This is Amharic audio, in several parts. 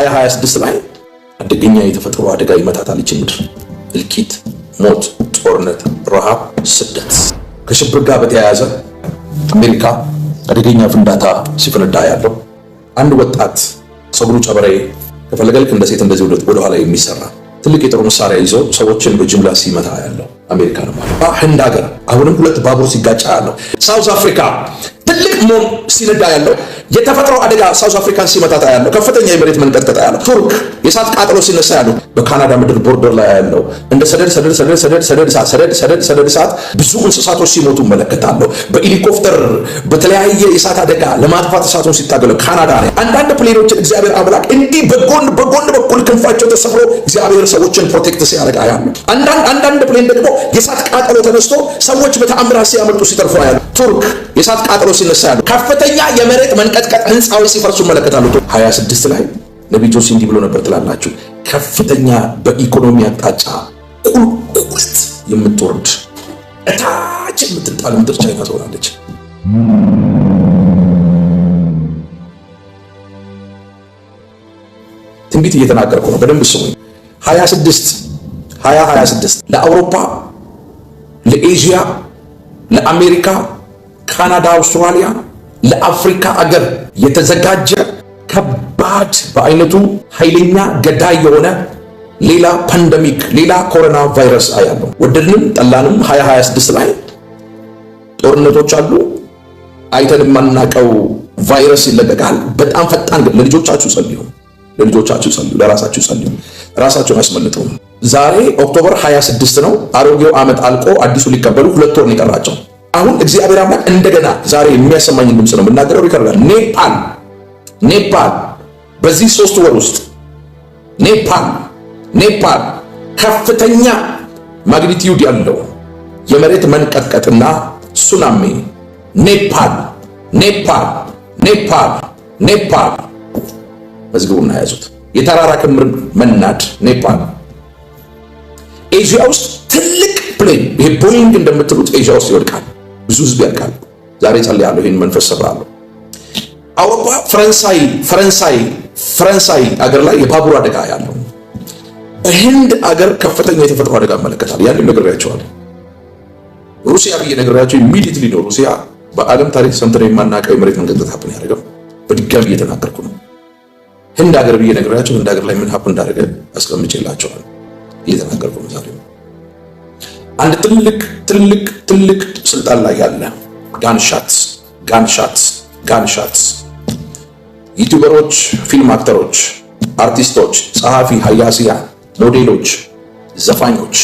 2026 ላይ አደገኛ የተፈጥሮ አደጋ ይመታታል ይህች ምድር። እልቂት፣ ሞት፣ ጦርነት፣ ረሃብ፣ ስደት። ከሽብር ጋር በተያያዘ አሜሪካ አደገኛ ፍንዳታ ሲፈነዳ ያለው አንድ ወጣት ፀጉሩ ጨበሬ ከፈለገልክ እንደ ሴት እንደዚህ ወደ ኋላ የሚሰራ ትልቅ የጦር መሳሪያ ይዞ ሰዎችን በጅምላ ሲመታ ያለው አሜሪካ ነው ማለት። ህንድ ሀገር አሁንም ሁለት ባቡር ሲጋጫ ያለው። ሳውዝ አፍሪካ ትልቅ ሞም ሲነዳ ያለው የተፈጥሮ አደጋ ሳውዝ አፍሪካን ሲመታታ ያለው ከፍተኛ የመሬት መንቀጥቀጥ ያለው። ቱርክ የእሳት ቃጠሎ ሲነሳ ያለው። በካናዳ ምድር ቦርደር ላይ ያለው እንደ ሰደድ እሳት ብዙ እንስሳቶች ሲሞቱ እመለከታለሁ። በሄሊኮፕተር በተለያየ የእሳት አደጋ ለማጥፋት እሳቱን ሲታገሉ ካናዳ ላይ አንዳንድ ፕሌኖችን እግዚአብሔር አምላክ እንዲህ በጎን በኩል ክንፋቸው ተሰብሮ እግዚአብሔር ሰዎችን ፕሮቴክት ሲያደርግ ያለው። አንዳንድ ፕሌን ደግሞ የእሳት ቃጠሎ ተነስቶ ሰዎች በተአምራት ሲያመልጡ ሲተርፉ ያለው። ቱርክ የእሳት ቃጠሎ ሲነሳ ያለው። ከፍተኛ የመሬት መንቀጥቀጥ ህንፃዎች ሲፈርሱ እመለከታለሁ። 26 ላይ ነቢይ ጆሲ እንዲህ ብሎ ነበር ትላላችሁ። ከፍተኛ በኢኮኖሚ አቅጣጫ ቁልቁለት የምትወርድ እታች የምትጣል ምድር ቻይና ትሆናለች። ትንቢት እየተናገርኩ ነው፣ በደንብ ስሙኝ። 2026 ለአውሮፓ፣ ለኤዥያ፣ ለአሜሪካ፣ ካናዳ፣ አውስትራሊያ፣ ለአፍሪካ አገር የተዘጋጀ ከባድ በአይነቱ ኃይለኛ ገዳይ የሆነ ሌላ ፓንደሚክ ሌላ ኮሮና ቫይረስ አያለው። ወደድንም ጠላንም 2026 ላይ ጦርነቶች አሉ። አይተን የማናውቀው ቫይረስ ይለቀቃል። በጣም ፈጣን። ግን ለልጆቻችሁ ጸልዩ፣ ለራሳችሁ ጸልዩ። ራሳቸውን ያስመልጠው። ዛሬ ኦክቶበር 26 ነው። አሮጌው ዓመት አልቆ አዲሱ ሊቀበሉ 2 ወር ነው የቀራቸው። አሁን እግዚአብሔር አምላክ እንደገና ዛሬ የሚያሰማኝ ድምፅ ነው የምናገረው። ይከራል። ኔፓል በዚህ 3 ወር ውስጥ ኔፓል ከፍተኛ ማግኒቲዩድ ያለው የመሬት መንቀጥቀጥና ሱናሚ። ኔፓል መዝግቡና ያዙት። የተራራ ክምር መናድ ኔፓል። ኤዥያ ውስጥ ትልቅ ፕሌን ይሄ ቦይንግ እንደምትሉት ኤዥያ ውስጥ ይወድቃል። ብዙ ህዝብ ያልቃል። ዛሬ ጸልያለሁ፣ ይህን መንፈስ ሰብራለሁ። አውሮፓ ፈረንሳይ አገር ላይ የባቡር አደጋ ያለው። በህንድ አገር ከፍተኛ የተፈጥሮ አደጋ እመለከታለሁ። ያንን ነግሬያቸዋለሁ። ሩሲያ ብዬ ነግሬያቸው ኢሚዲየትሊ ነው ሩሲያ በዓለም ታሪክ ሰምተን የማናውቀው የመሬት መንቀጥቀጥ ሀፕን ያደረገው። በድጋሚ እየተናገርኩ ነው። ህንድ አገር ብዬ ነግሬያቸው ህንድ አገር ላይ ምን ሀፕን እንዳደረገ አስቀምጬላቸዋል። እየተናገርኩ ነው ዛሬ። አንድ ትልቅ ስልጣን ላይ ያለ ጋንሻትስ ዩቲዩበሮች፣ ፊልም አክተሮች፣ አርቲስቶች፣ ጸሐፊ፣ ሀያሲያን፣ ሞዴሎች፣ ዘፋኞች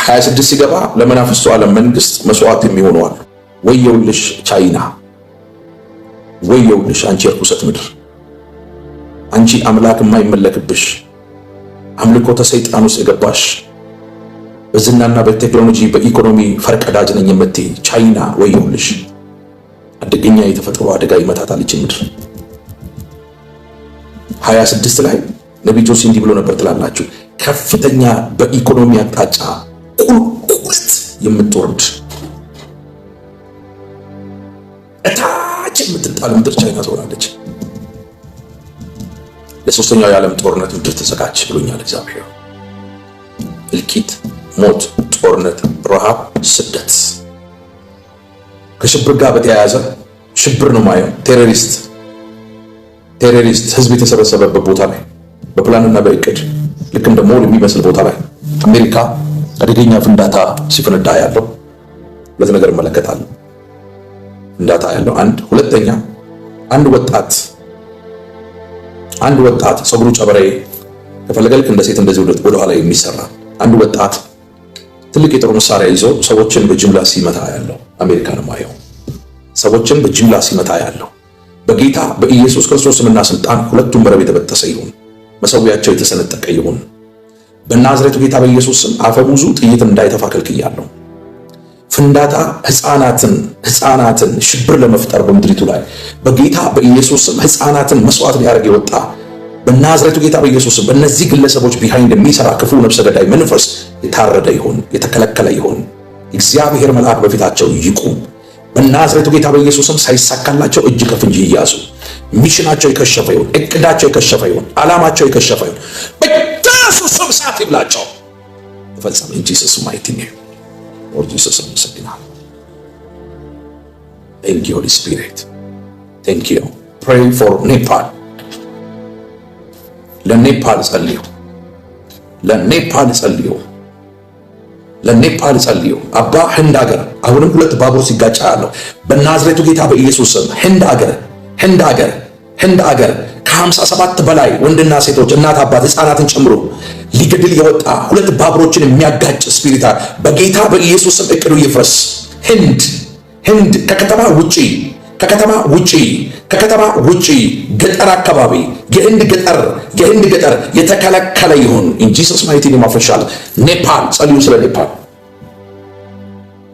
26 ሲገባ ለመናፍስቱ ዓለም መንግስት መስዋዕት የሚሆኑ አሉ። ወየውልሽ ቻይና፣ ወየውልሽ አንቺ የርኩሰት ምድር፣ አንቺ አምላክ የማይመለክብሽ አምልኮተ ሰይጣን ውስጥ የገባሽ በዝናና በቴክኖሎጂ በኢኮኖሚ ፈርቀዳጅ ነኝ የምትይ ቻይና ወየውልሽ። አደገኛ የተፈጥሮ አደጋ ይመታታል ይህች ምድር። 26 ላይ ነቢይ ጆሲ እንዲህ ብሎ ነበር ትላላችሁ። ከፍተኛ በኢኮኖሚ አቅጣጫ ቁልቁለት የምትወርድ እታች የምትጣል ምድር ቻይና ትሆናለች። ለሶስተኛው የዓለም ጦርነት ምድር ተዘጋጅ ብሎኛል እግዚአብሔር። እልቂት፣ ሞት፣ ጦርነት፣ ረሃብ፣ ስደት። ከሽብር ጋር በተያያዘ ሽብር ነው ማየው። ቴሮሪስት ህዝብ የተሰበሰበበት ቦታ ላይ በፕላንና በእቅድ ልክ እንደ ሞል የሚመስል ቦታ ላይ አሜሪካ አደገኛ ፍንዳታ ሲፈነዳ ያለው። ሁለት ነገር እመለከታለሁ። ፍንዳታ ያለው ሁለተኛ አንድ ወጣት ፀጉሩ ጨበሬ ከፈለገልክ እንደ ሴት እንደዚህ ወደ ኋላ የሚሰራ አንድ ወጣት ትልቅ የጦር መሳሪያ ይዞ ሰዎችን በጅምላ ሲመታ ያለው አሜሪካ ነው ማየው። ሰዎችን በጅምላ ሲመታ ያለው በጌታ በኢየሱስ ክርስቶስ ስምና ስልጣን ሁለቱም መረብ የተበጠሰ ይሁን፣ መሰዊያቸው የተሰነጠቀ ይሁን። በናዝሬቱ ጌታ በኢየሱስ ስም አፈሙዙ ጥይት እንዳይተፋ ከልክያለሁ። ፍንዳታ ህፃናትን ሽብር ለመፍጠር በምድሪቱ ላይ በጌታ በኢየሱስ ስም ህፃናትን መስዋዕት ሊያደርግ የወጣ በናዝሬቱ ጌታ በኢየሱስ ስም በእነዚህ ግለሰቦች ቢሃይንድ የሚሰራ ክፉ ነፍሰ ገዳይ መንፈስ የታረደ ይሁን፣ የተከለከለ ይሁን። እግዚአብሔር መልአክ በፊታቸው ይቁም። በናዝሬቱ ጌታ በኢየሱስ ስም ሳይሳካላቸው እጅ ከፍንጅ ይያዙ። ሚሽናቸው የከሸፈ ይሁን፣ እቅዳቸው የከሸፈ ይሁን፣ ዓላማቸው የከሸፈ ይሁን። በኢየሱስ ስም እሳት ይብላቸው። ተፈጸመ። ኢን ጂሰስ ማይቲ ኔም ኦር ጂሰስ አመሰግናለሁ። ቴንክ ዩ ሆሊ ስፒሪት ቴንክ ዩ። ፕሬይ ፎር ኔፓል። ለኔፓል ጸልዩ፣ ለኔፓል ጸልዩ፣ ለኔፓል ጸልዩ። አባ ህንድ ሀገር አሁንም 2 ባቡር ሲጋጫ ያለው በናዝሬቱ ጌታ በኢየሱስ ስም ህንድ ሀገር ከ57 በላይ ወንድና ሴቶች እናት አባት ህፃናትን ጨምሮ ሊገድል የወጣ 2 ባቡሮችን የሚያጋጭ ስፒሪት በጌታ በኢየሱስ ስም እቅዱ ይፍረስ። ህንድ ከከተማ ውጪ ገጠር አካባቢ የህንድ ገጠር የተከለከለ ይሁን። ኢን ጂሰስ ማይቲ ኔም አፈሻል። ኔፓል ጸልዩ። ስለ ኔፓል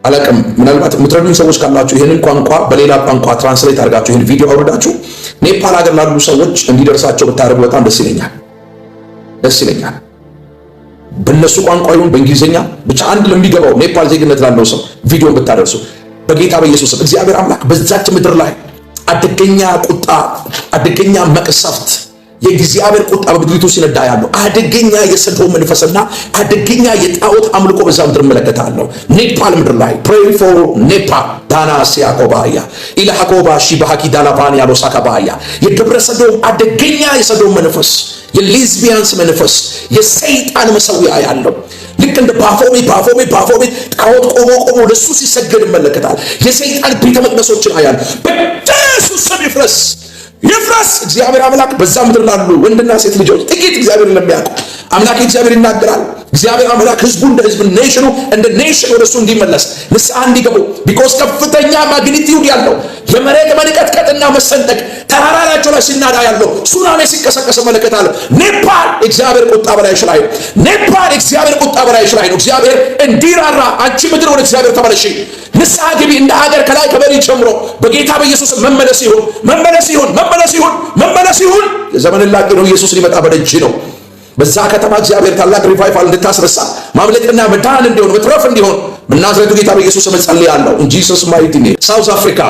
አላቅም። ምናልባት የምትረዱኝ ሰዎች ካላችሁ ይህንን ቋንቋ በሌላ ቋንቋ ትራንስሌት አድርጋችሁ ይህን ቪዲዮ አውርዳችሁ ኔፓል ሀገር ላሉ ሰዎች እንዲደርሳቸው ብታደርጉ በጣም ደስ ይለኛል። በእነሱ ቋንቋ ይሁን በእንግሊዝኛ ብቻ አንድ ለሚገባው ኔፓል ዜግነት ላለው ሰው ቪዲዮን ብታደርሱ በጌታ በኢየሱስ ስም እግዚአብሔር አምላክ በዛች ምድር ላይ አደገኛ ቁጣ፣ አደገኛ መቅሰፍት፣ የእግዚአብሔር ቁጣ በምድሪቱ ሲነዳ ያለው አደገኛ የሰዶም መንፈስና አደገኛ የጣዖት አምልኮ በዛ ምድር እመለከታለሁ። ኔፓል ምድር ላይ ፕሬይ ፎር ኔፓል ዳና ሲያቆባያ ኢላሃቆባ ሺባሃኪ ዳላባን ያሎ ሳካባያ የደብረ ሰዶም አደገኛ የሰዶም መንፈስ፣ የሌዝቢያንስ መንፈስ፣ የሰይጣን መሰዊያ ያለው ልክ እንደ ባፎሜት ጣዖት ቆሞ ለሱ ሲሰገድ እመለከታል። የሰይጣን ቤተ መቅደሶችን አያል። በኢየሱስ ስም ይፍረስ። እግዚአብሔር አምላክ በዛ ምድር ላሉ ወንድና ሴት ልጆች ጥቂት እግዚአብሔር ለሚያውቁ አምላክ እግዚአብሔር ይናገራል። እግዚአብሔር አምላክ ህዝቡ እንደ ህዝብ ኔሽኑ እንደ ኔሽን ወደሱ እንዲመለስ ንስሐ እንዲገቡ ቢኮዝ ከፍተኛ ማግኒቲዩድ ያለው የመሬት መንቀጥቀጥና መሰንጠቅ ተራራቸው ላይ ሲናዳ ያለው ሱናሚ ሲቀሰቀስ መለከታለሁ። ኔፓል እግዚአብሔር ቁጣ በላይሽ ላይ ነው። ኔፓል እግዚአብሔር ቁጣ በላይሽ ላይ ነው። እግዚአብሔር እንዲራራ አንቺ ምድር ወደ እግዚአብሔር ተመለሺ፣ ንስሐ ግቢ። እንደ ሀገር ከላይ ከበሪ ጀምሮ በጌታ በኢየሱስ መመለስ ይሁን። የዘመን ላቂ ነው። ኢየሱስ ሊመጣ በደጅ ነው። በዛ ከተማ እግዚአብሔር ታላቅ ሪቫይቫል እንድታስነሳ ማምለጥና መዳን እንዲሆን መትረፍ እንዲሆን በናዝሬቱ ጌታ በኢየሱስ ስም ጸልያለሁ። ኢን ጂሰስ ማይቲ ኔም። ሳውዝ አፍሪካ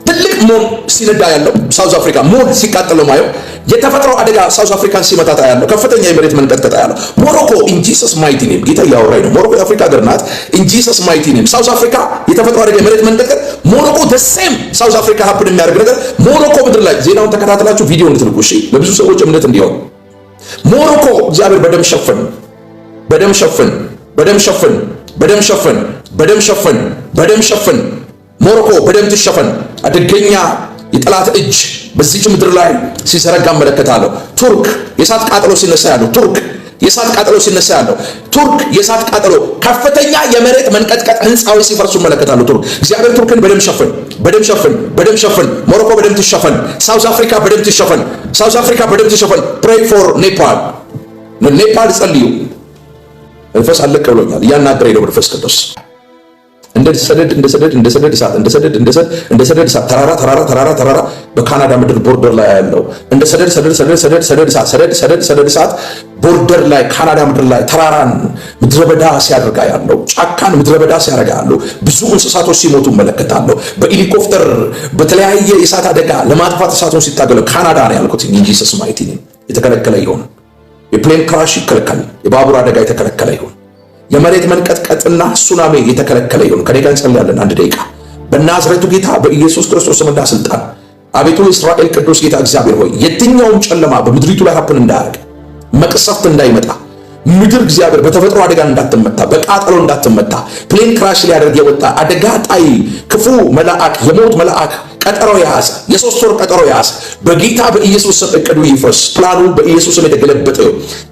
ትልቅ ሞል ሲነዳ ያለው ሳውዝ አፍሪካ ሞል ሲቃጠል ነው ማየው። የተፈጥሮ አደጋ ሳውዝ አፍሪካን ሲመታታ ያለው ከፍተኛ የመሬት መንቀጥቀጥ ያለው ሞሮኮ ኢን ጂሰስ ማይቲ ኔም። ጌታ ያወራኝ ነው። ሞሮኮ የአፍሪካ ሀገር ናት። ኢን ጂሰስ ማይቲ ኔም። ሳውዝ አፍሪካ የተፈጥሮ አደጋ የመሬት መንቀጥቀጥ፣ ሞሮኮ ደሴም ሳውዝ አፍሪካ ሀፕን የሚያደርግ ነገር ሞሮኮ ምድር ላይ ዜናውን ተከታተላችሁ ቪዲዮ እንድትልቁ እሺ፣ ለብዙ ሰዎች እምነት እንዲሆን ሞሮኮ እግዚአብሔር በደም ሸፈን። ሞሮኮ በደም ትሸፈን። አደገኛ የጠላት እጅ በዚች ምድር ላይ ሲዘረጋ እመለከታለሁ። ቱርክ የእሳት ቃጠሎ ሲነሳ ያለው ቱርክ የእሳት ቃጠሎ ከፍተኛ የመሬት መንቀጥቀጥ ህንፃዎች ሲፈርሱ እመለከታለሁ። ቱርክ እግዚአብሔር ቱርክን በደም ሸፈን። ሞሮኮ በደም ትሸፈን። ሳውዝ አፍሪካ በደም ትሸፈን። ፕሬይ ፎር ኔፓል። ኔፓል ጸልዩ። መንፈስ አለቀ ብሎኛል። እያናገረኝ ነው መንፈስ ቅዱስ። እንደ ሰደድ እሳት ተራራ በካናዳ ምድር ቦርደር ላይ ያለው እንደ ሰደድ እሳት ቦርደር ላይ ካናዳ ምድር ላይ ተራራን ምድረ በዳ ሲያደርጋ ያለው ጫካን ምድረ በዳ ሲያደርጋ ያለው ብዙ እንስሳቶች ሲሞቱ እመለከታለሁ። በሄሊኮፕተር በተለያየ የእሳት አደጋ ለማጥፋት እሳቱን ሲታገሉ ካናዳ ነው ያልኩት። ኢን ጂሰስ ማይቲ ኔም የተከለከለ ይሁን። የፕሌን ክራሽ ይከለከል። የባቡር አደጋ የተከለከለ ይሁን። የመሬት መንቀጥቀጥና ሱናሚ የተከለከለ ይሁን። ከኔ ጋር እንጸልያለን 1 ደቂቃ። በናዝሬቱ ጌታ በኢየሱስ ክርስቶስ ስምና ስልጣን አቤቱ የእስራኤል ቅዱስ ጌታ እግዚአብሔር ሆይ የትኛውም ጨለማ በምድሪቱ ላይ ሀፕን እንዳያደርግ፣ መቅሰፍት እንዳይመጣ፣ ምድር እግዚአብሔር በተፈጥሮ አደጋ እንዳትመታ፣ በቃጠሎ እንዳትመታ፣ ፕሌን ክራሽ ሊያደርግ የወጣ አደጋ ጣይ ክፉ መልአክ የሞት መልአክ ቀጠሮ የያዘ የ3 ወር ቀጠሮ የያዘ በጌታ በኢየሱስ ስም እቅዱ ይፍረስ። ፕላኑ በኢየሱስ ስም የተገለበጠ፣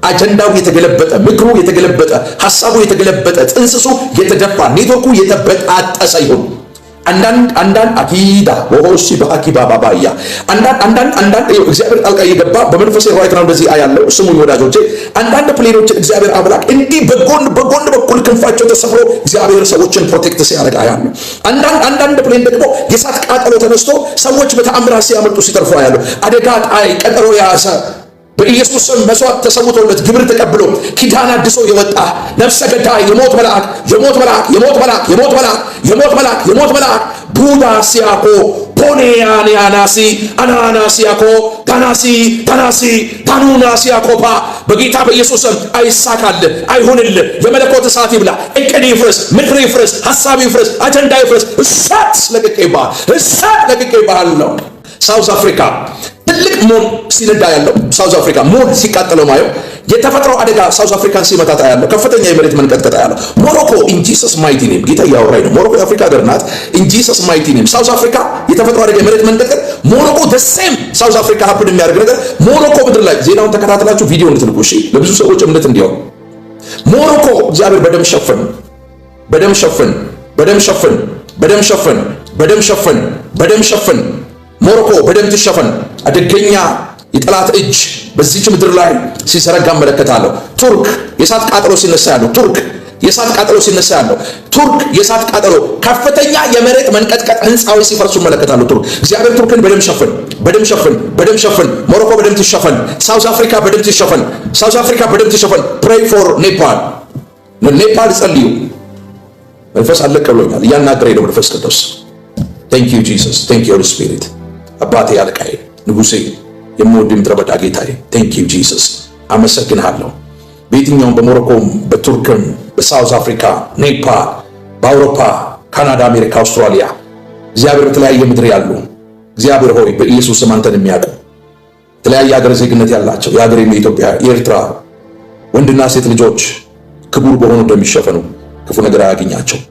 አጀንዳው የተገለበጠ፣ ምክሩ የተገለበጠ፣ ሐሳቡ የተገለበጠ፣ ጥንስሱ የተደፋ፣ ኔትወርኩ የተበጣጠሰ ይሁን። አንዳንድ አኪዳ ወሆሲ በአኪባ ባባያ አንዳንድ እግዚአብሔር ጣልቃ እየገባ በመንፈስ ራይት ነው። እንደዚህ አያለው። ስሙኝ ወዳጆቼ፣ አንዳንድ ፕሌኖችን እግዚአብሔር አምላክ እንዲህ በጎን በኩል ክንፋቸው ተሰፍሮ እግዚአብሔር ሰዎችን ፕሮቴክት ሲያደርግ አያለው። አንዳንድ ፕሌን ደግሞ የእሳት ቃጠሎ ተነስቶ ሰዎች በተአምራት ሲያመልጡ ሲተርፉ አያለው። አደጋ ጣይ ቀጠሮ የያዘ በኢየሱስ ስም መስዋዕት ተሰውቶለት ግብር ተቀብሎ ኪዳን አድሶ የወጣ ነፍሰ ገዳይ የሞት መልአክ ቡዳ ሲያቆ ፖኔያንያናሲ አናናሲያኮ ታናሲ ታናሲ ታኑናሲያኮፓ በጌታ በኢየሱስም አይሳካልህ፣ አይሆንልህ። የመለኮት እሳት ይብላ። እቅድ ይፍረስ፣ ምክር ይፍረስ፣ ሐሳብ ይፍረስ፣ አጀንዳ ይፍረስ። እሳት ለቅቄብሃል፣ እሳት ለቅቄብሃል ነው። ሳውዝ አፍሪካ ትልቅ ሞል ሲነዳ ያለው ሳውዝ አፍሪካ ሞል ሲቃጠለው ማየው የተፈጥሮ አደጋ ሳውዝ አፍሪካን ሲመታታ ያለው ከፍተኛ የመሬት መንቀጥቀጥ ያለው ሞሮኮ ኢን ጂሰስ ማይቲ ኔም ጌታ ያወራኝ ነው። ሞሮኮ የአፍሪካ ሀገር ናት። ኢን ጂሰስ ማይቲ ኔም ሳውዝ አፍሪካ የተፈጥሮ አደጋ የመሬት መንቀጥቀጥ ሞሮኮ the same ሳውዝ አፍሪካ ሀፕን የሚያደርግ ነገር ሞሮኮ ምድር ላይ ዜናውን ተከታተላችሁ ቪዲዮ እንድትልቁ እሺ፣ ለብዙ ሰዎች እምነት እንዲሆን ሞሮኮ እግዚአብሔር በደም ሸፈን፣ በደም ሸፈን፣ በደም ሸፈን፣ በደም ሸፈን፣ በደም ሸፈን፣ በደም ሸፈን። ሞሮኮ በደም ትሸፈን። አደገኛ የጠላት እጅ በዚች ምድር ላይ ሲዘረጋ መለከታለሁ። ቱርክ የእሳት ቃጠሎ ሲነሳ ያለው ቱርክ የእሳት ቃጠሎ ሲነሳ ያለው ቱርክ የእሳት ቃጠሎ ከፍተኛ የመሬት መንቀጥቀጥ ህንፃዎች ሲፈርሱ መለከታለሁ። ቱርክ እግዚአብሔር ቱርክን በደም ሸፈን፣ በደም ሸፈን፣ በደም ሸፈን። ሞሮኮ በደም ትሸፈን። ሳውዝ አፍሪካ በደም ትሸፈን። ሳውዝ አፍሪካ በደም ትሸፈን። ፕሬይ ፎር ኔፓል። ለኔፓል ጸልዩ። መንፈስ አለቀ ብሎኛል። እያናገረኝ ነው መንፈስ ቅዱስ። ቴንክ ዩ ጂሰስ፣ ቴንክ ዩ ሆሊ ስፒሪት። አባቴ አለቃዬ ንጉሴ የምወድ ምድረ በዳ ጌታዬ ቴንክ ዩ ጂሰስ፣ አመሰግንሃለሁ። በየትኛውም በሞሮኮም በቱርክም በሳውዝ አፍሪካ ኔፓል በአውሮፓ ካናዳ አሜሪካ አውስትራሊያ እግዚአብሔር በተለያየ ምድር ያሉ እግዚአብሔር ሆይ በኢየሱስ ስም አንተን የሚያውቁ የተለያየ ሀገር ዜግነት ያላቸው የሀገር የኢትዮጵያ የኤርትራ ወንድና ሴት ልጆች ክቡር በሆኑ እንደሚሸፈኑ ክፉ ነገር አያገኛቸው።